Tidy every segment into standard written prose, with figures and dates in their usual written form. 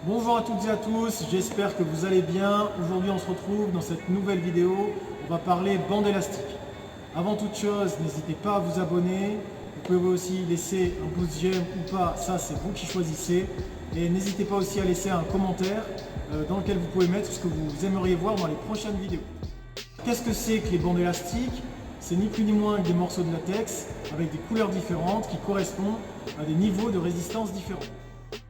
Bonjour à toutes et à tous, j'espère que vous allez bien. Aujourd'hui on se retrouve dans cette nouvelle vidéo, on va parler bande élastique. Avant toute chose, n'hésitez pas à vous abonner, vous pouvez aussi laisser un pouce j'aime ou pas, ça c'est vous qui choisissez. Et n'hésitez pas aussi à laisser un commentaire dans lequel vous pouvez mettre ce que vous aimeriez voir dans les prochaines vidéos. Qu'est-ce que c'est que les bandes élastiques? C'est ni plus ni moins que des morceaux de latex avec des couleurs différentes qui correspondent à des niveaux de résistance différents.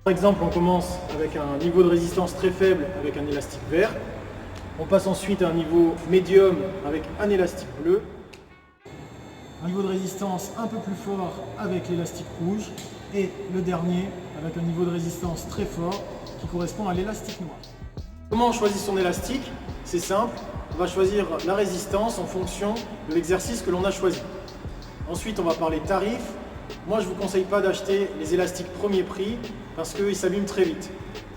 Par exemple, on commence avec un niveau de résistance très faible avec un élastique vert. On passe ensuite à un niveau médium avec un élastique bleu. Un niveau de résistance un peu plus fort avec l'élastique rouge. Et le dernier avec un niveau de résistance très fort qui correspond à l'élastique noir. Comment on choisit son élastique? C'est simple, on va choisir la résistance en fonction de l'exercice que l'on a choisi. Ensuite, on va parler tarifs. Moi, je ne vous conseille pas d'acheter les élastiques premier prix parce qu'ils s'abîment très vite.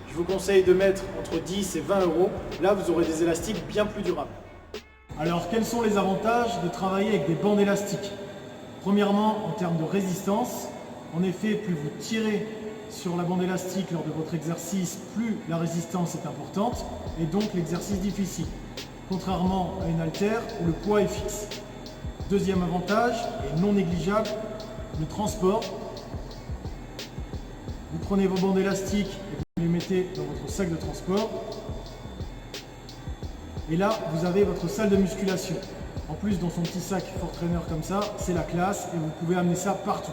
Je vous conseille de mettre entre 10 et 20 euros. Là, vous aurez des élastiques bien plus durables. Alors, quels sont les avantages de travailler avec des bandes élastiques? Premièrement, en termes de résistance. En effet, plus vous tirez sur la bande élastique lors de votre exercice, plus la résistance est importante et donc l'exercice difficile. Contrairement à une haltère où le poids est fixe. Deuxième avantage, et non négligeable, le transport. Vous prenez vos bandes élastiques et vous les mettez dans votre sac de transport. Et là, vous avez votre salle de musculation. En plus, dans son petit sac Fortrainer comme ça, c'est la classe et vous pouvez amener ça partout.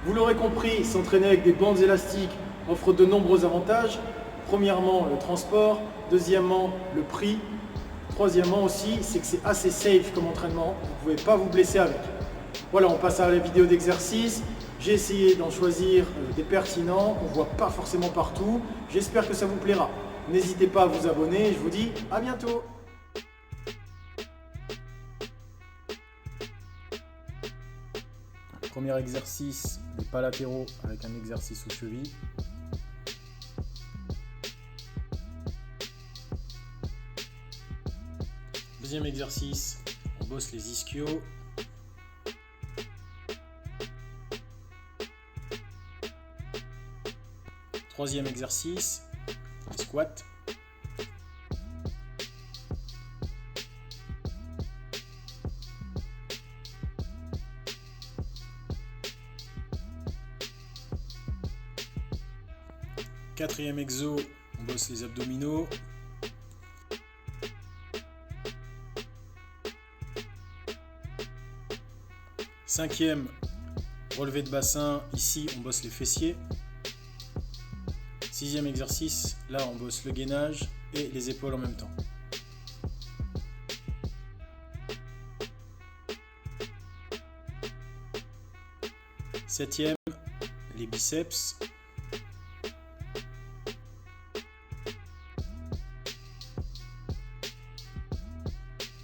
Vous l'aurez compris, s'entraîner avec des bandes élastiques offre de nombreux avantages. Premièrement, le transport. Deuxièmement, le prix. Troisièmement aussi, c'est que c'est assez safe comme entraînement. Vous ne pouvez pas vous blesser avec. Voilà, on passe à la vidéo d'exercice. J'ai essayé d'en choisir des pertinents. On ne voit pas forcément partout. J'espère que ça vous plaira. N'hésitez pas à vous abonner. Je vous dis à bientôt. Premier exercice, les pas latéraux avec un exercice aux chevilles. Deuxième exercice, on bosse les ischios. Troisième exercice, les squats. Quatrième exo, on bosse les abdominaux. Cinquième, relevé de bassin, ici on bosse les fessiers. Sixième exercice, là on bosse le gainage et les épaules en même temps. Septième, les biceps.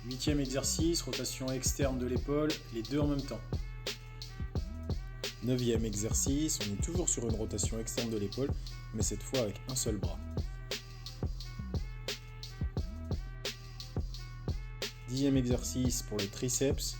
Huitième exercice, rotation externe de l'épaule, les deux en même temps. Neuvième exercice, on est toujours sur une rotation externe de l'épaule, mais cette fois avec un seul bras. Dixième exercice pour les triceps,